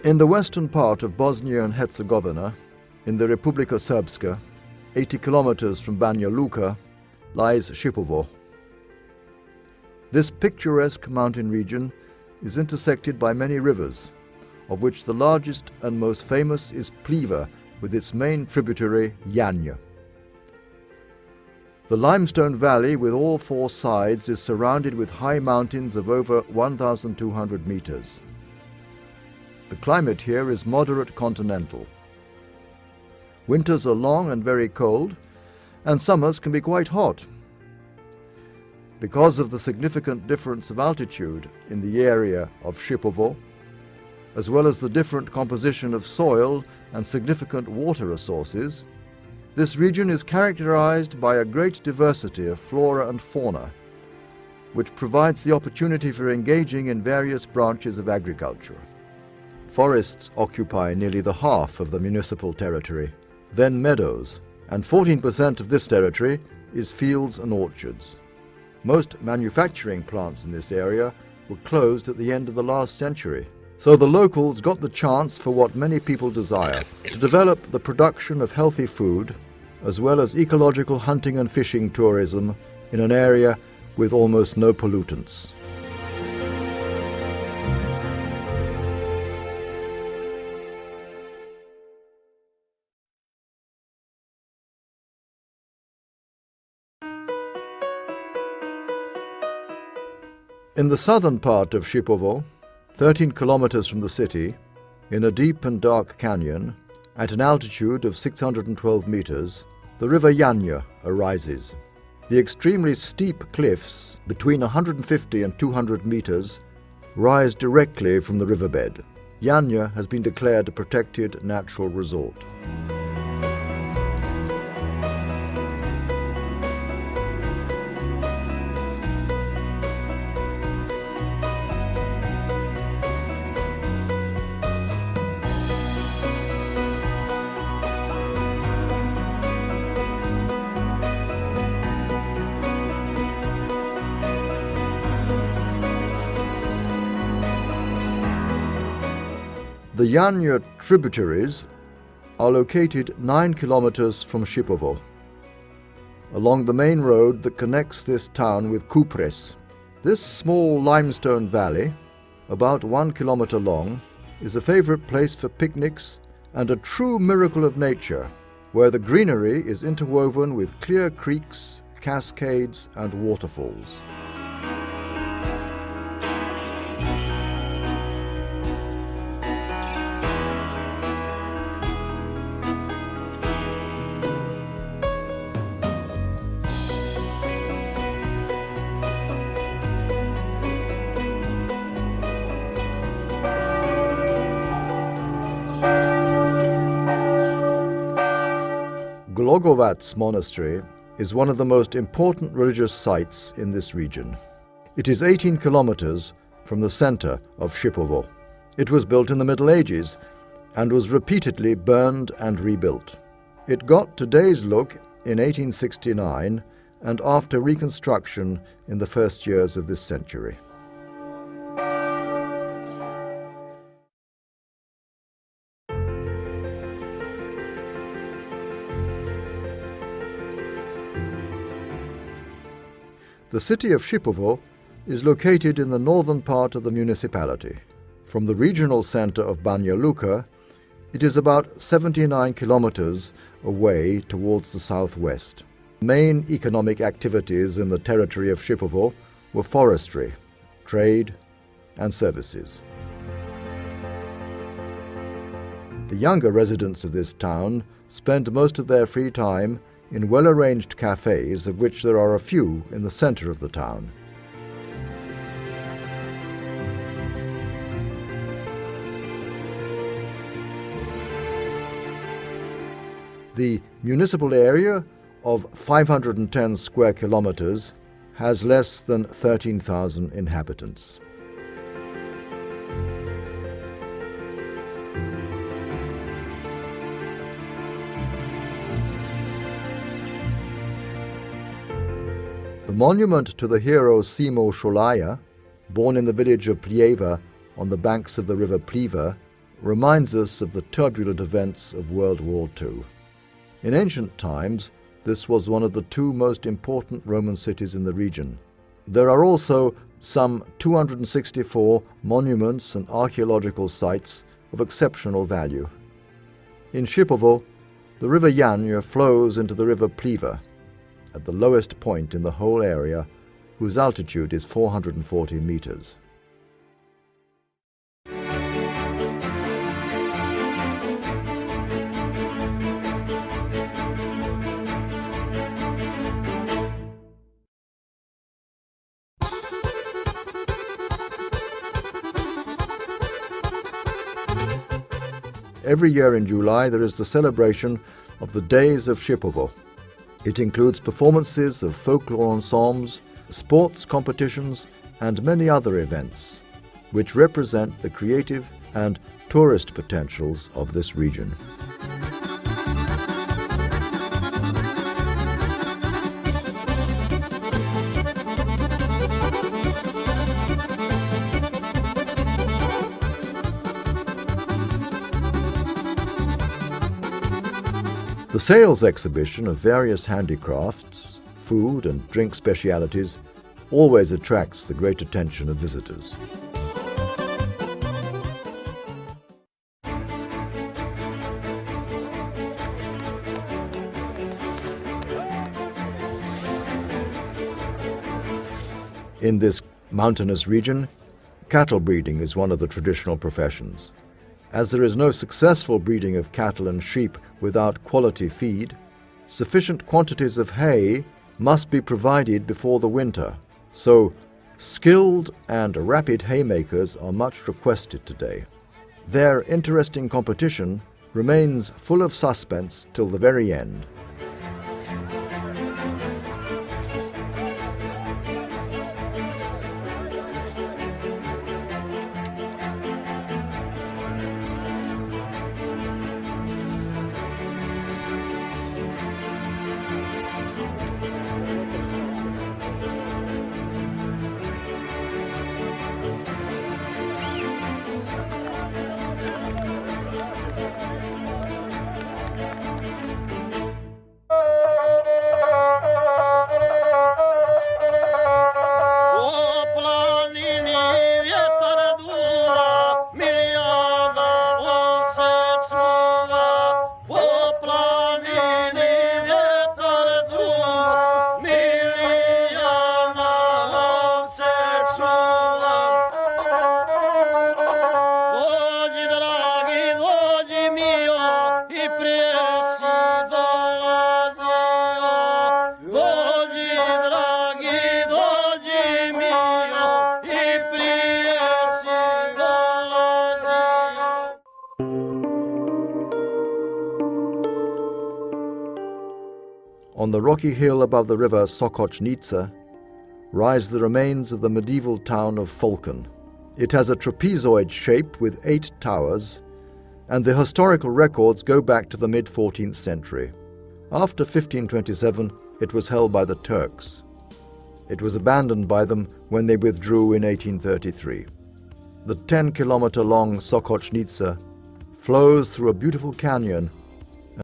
In the western part of Bosnia and Herzegovina, in the Republika Srpska, 80 kilometers from Banja Luka, lies Sipovo. This picturesque mountain region is intersected by many rivers, of which the largest and most famous is Pliva, with its main tributary Janja. The limestone valley with all four sides is surrounded with high mountains of over 1,200 meters. The climate here is moderate continental. Winters are long and very cold, and summers can be quite hot. Because of the significant difference of altitude in the area of Sipovo, as well as the different composition of soil and significant water resources, this region is characterized by a great diversity of flora and fauna, which provides the opportunity for engaging in various branches of agriculture. Forests occupy nearly the half of the municipal territory, then meadows, and 14% of this territory is fields and orchards. Most manufacturing plants in this area were closed at the end of the last century, so the locals got the chance for what many people desire, to develop the production of healthy food, as well as ecological hunting and fishing tourism in an area with almost no pollutants. In the southern part of Sipovo, 13 kilometers from the city, in a deep and dark canyon, at an altitude of 612 meters, the river Janja arises. The extremely steep cliffs, between 150 and 200 meters, rise directly from the riverbed. Janja has been declared a protected natural resort. The Janja tributaries are located 9 kilometers from Sipovo, along the main road that connects this town with Kupres. This small limestone valley, about 1 kilometer long, is a favorite place for picnics and a true miracle of nature, where the greenery is interwoven with clear creeks, cascades, and waterfalls. Glogovac Monastery is one of the most important religious sites in this region. It is 18 kilometers from the center of Sipovo. It was built in the Middle Ages and was repeatedly burned and rebuilt. It got today's look in 1869 and after reconstruction in the first years of this century. The city of Sipovo is located in the northern part of the municipality. From the regional center of Banja Luka, it is about 79 kilometers away towards the southwest. Main economic activities in the territory of Sipovo were forestry, trade, and services. The younger residents of this town spend most of their free time in well-arranged cafes, of which there are a few in the center of the town. The municipal area of 510 square kilometers has less than 13,000 inhabitants. The monument to the hero Simo Šolaja, born in the village of Pljeva on the banks of the river Pliva, reminds us of the turbulent events of World War II. In ancient times, this was one of the two most important Roman cities in the region. There are also some 264 monuments and archaeological sites of exceptional value. In Sipovo, the river Janja flows into the river Pliva, at the lowest point in the whole area, whose altitude is 440 meters. Every year in July there is the celebration of the Days of Sipovo. It includes performances of folklore ensembles, sports competitions and many other events, which represent the creative and tourist potentials of this region. The sales exhibition of various handicrafts, food and drink specialities always attracts the great attention of visitors. In this mountainous region, cattle breeding is one of the traditional professions. As there is no successful breeding of cattle and sheep without quality feed, sufficient quantities of hay must be provided before the winter, so skilled and rapid haymakers are much requested today. Their interesting competition remains full of suspense till the very end. On the rocky hill above the river Sokochnica rise the remains of the medieval town of Falcon. It has a trapezoid shape with 8 towers, and the historical records go back to the mid-14th century. After 1527, it was held by the Turks. It was abandoned by them when they withdrew in 1833. The 10-kilometer-long Sokochnica flows through a beautiful canyon